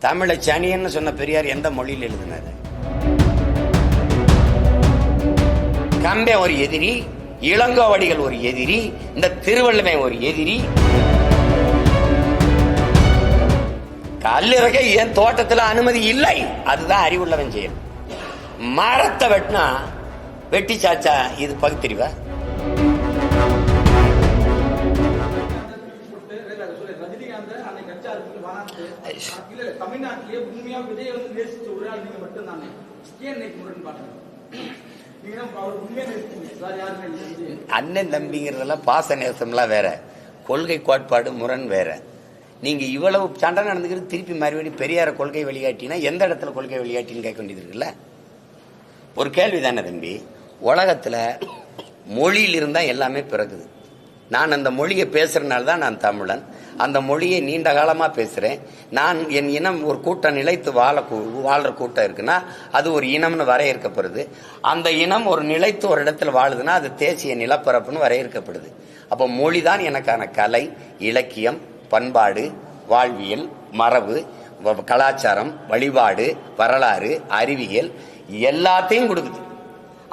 தமிழை சனியன்னு சொன்ன பெரியார் எந்த மொழியில் எழுதினாரு? கம்பே ஒரு எதிரி, இளங்கோவடிகள் ஒரு எதிரி, இந்த திருவள்ளுவை ஒரு எதிரி. கல்லிறக்க என் தோட்டத்தில் அனுமதி இல்லை, அதுதான் அறிவுள்ளவன் செய்யும். மரத்தை வெட்டினா வெட்டி சாச்சா இது பகுத்தறிவா? அண்ணன் தம்பிங்கிறதெல்லாம் பாச நேசம்லாம் வேற, கொள்கை கோட்பாடு முரண் வேற. நீங்க இவ்வளவு சண்டை நடந்துக்கிறது திருப்பி மறுபடியும் பெரியார கொள்கை வெளியாட்டினா எந்த இடத்துல கொள்கை வெளியாட்டின்னு கேட்க வேண்டியது இருக்குல்ல? ஒரு கேள்வி தானே தம்பி. உலகத்துல மொழியில் இருந்தா எல்லாமே பிறகுது. நான் அந்த மொழியை பேசுறதுனால தான் நான் தமிழன். அந்த மொழியை நீண்ட காலமா பேசுறேன். நான் என் இனம் ஒரு கூட்டம் நிலைத்து வாழ்ற கூட்டம் இருக்குன்னா அது ஒரு இனம்னு வரையறுக்கப்படுது. அந்த இனம் ஒரு நிலைத்து ஒரு இடத்துல வாழுதுன்னா அது தேசிய நிலப்பரப்புன்னு வரையறுக்கப்படுது. அப்போ மொழிதான் எனக்கான கலை, இலக்கியம், பண்பாடு, வாழ்வியல், மரபு, கலாச்சாரம், வழிபாடு, வரலாறு, அறிவியல் எல்லாத்தையும் கொடுக்குது.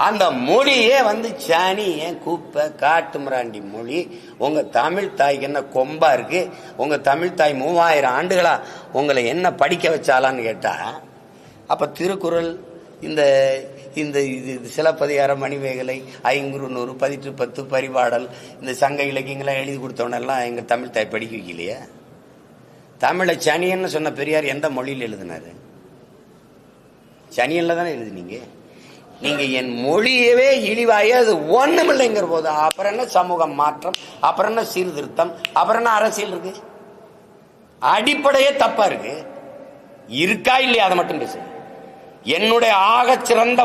அந்த மொழியே சாணி ஏன் கூப்ப காட்டு மிராண்டி மொழி. உங்க தமிழ் தாய்க்கு என்ன கொம்பா இருக்கு? உங்க தமிழ் தாய் 3000 ஆண்டுகளா உங்களை என்ன படிக்க வச்சாலான்னு கேட்டா, அப்ப திருக்குறள், இந்த இந்த சிலப்பதிகாரம், மணிமேகலை, ஐங்குறுநூறு, 10 பரிபாடல், இந்த சங்க இலக்கியங்களாம் எழுதி கொடுத்தவனெல்லாம் எங்க தமிழ் தாய் படிக்க வைக்கலையா? தமிழை சனியன்னு சொன்ன பெரியார் எந்த மொழியில் எழுதினாரு? சனியன்ல தானே எழுதினீங்க. நீங்க என் மொழியவே இழிவாய அது ஒண்ணுமில்லைங்கிற போது அப்புறம் என்ன சமூக மாற்றம், அப்புறம் என்ன சீர்திருத்தம், அப்புறம் என்ன அரசியல் இருக்கு? அடிப்படையே தப்பா இருக்கு. இருக்கா இல்லையா அதை மட்டும் பேசு. என்னுடைய ஆக சிறந்த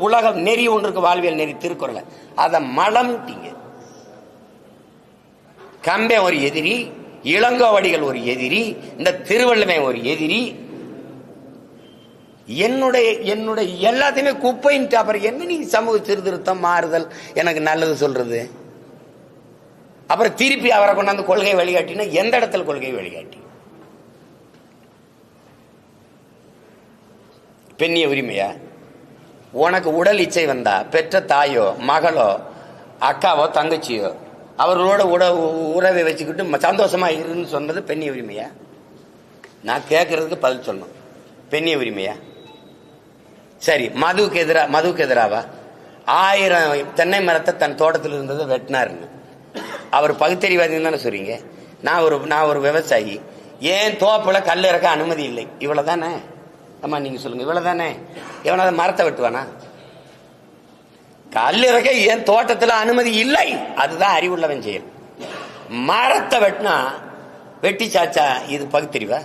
உலக நெறி ஒன்று இருக்கு, வாழ்வியல் நெறி, திருக்குறளை. அதை மலம்ட்டீங்க. கம்பே ஒரு எதிரி, இளங்கோவடிகள் ஒரு எதிரி, இந்த திருவள்ளுவை ஒரு எதிரி. என்னுடைய எல்லாத்தையுமே குப்பைன்ட்டு அப்புறம் என்ன நீ சமூக சீர்திருத்தம், மாறுதல், எனக்கு நல்லது சொல்றது? அப்புறம் திருப்பி அவரை கொண்டாந்து கொள்கை வழிகாட்டினா எந்த இடத்துல கொள்கை வழிகாட்டி? பெண்ணிய உரிமையா? உனக்கு உடல் இச்சை வந்தா பெற்ற தாயோ, மகளோ, அக்காவோ, தங்கச்சியோ அவர்களோட உறவை வச்சுக்கிட்டு சந்தோஷமா இருன்னு சொன்னது பெண்ணிய உரிமையா? நான் கேட்கறதுக்கு பதில் சொல்லணும். பெண்ணிய உரிமையா? சரி, மதுவுக்கு எதிராவா? 1000 தென்னை மரத்தை தன் தோட்டத்தில் இருந்ததை வெட்டினாருன்னு அவர் பகுத்தறிவாதி தானே சொல்றீங்க. நான் ஒரு விவசாயி, ஏன் தோப்புல கல் இறக்க அனுமதி இல்லை, இவ்வளவுதானே? ஆமா, நீங்க சொல்லுங்க, இவ்வளவுதானே? எவனாவது மரத்தை வெட்டுவானா? கல் இறக்க ஏன் தோட்டத்தில் அனுமதி இல்லை, அதுதான் அறிவுள்ளவன் செயல். மரத்தை வெட்டினா வெட்டி சாச்சா இது பகுத்தறிவா?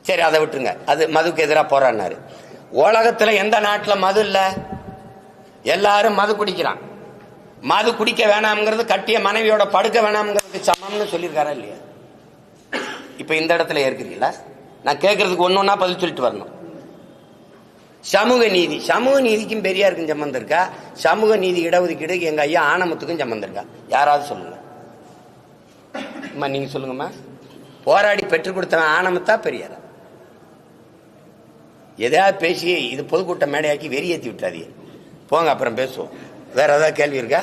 சரி, அதை விட்டுருங்க. அது மதுக்கு எதிராக போராடினாரு. உலகத்துல எந்த நாட்டில் மது இல்ல? எல்லாரும் மது குடிக்கிறான். மது குடிக்க வேணாம்ங்கிறது கட்டிய மனைவியோட படுக்க வேணாம்ங்கிறதுக்கு சமம்னு சொல்லியிருக்காரா இல்லையா? இப்ப இந்த இடத்துல இருக்கிறீங்களா? நான் கேட்கறதுக்கு ஒன்னொன்னா பதில் சொல்லிட்டு வரணும். சமூக நீதிக்கும் பெரியாருக்கும் சம்பந்தம் இருக்கா? சமூக நீதி இடஒதுக்கீடு எங்க ஐயா ஆனமுத்துக்கும் சம்பந்தம் இருக்கா? யாராவது சொல்லுங்க. நீங்க சொல்லுங்கம்மா. போராடி பெற்றுக் கொடுத்தவன் ஆனமுத்தா பெரியாரா? எதையாவது பேசி இது பொதுக்கூட்ட மேடையாக்கி வெறியேற்றி விட்டாதீங்க. போங்க, அப்புறம் பேசுவோம். வேற ஏதாவது கேள்வி இருக்கா?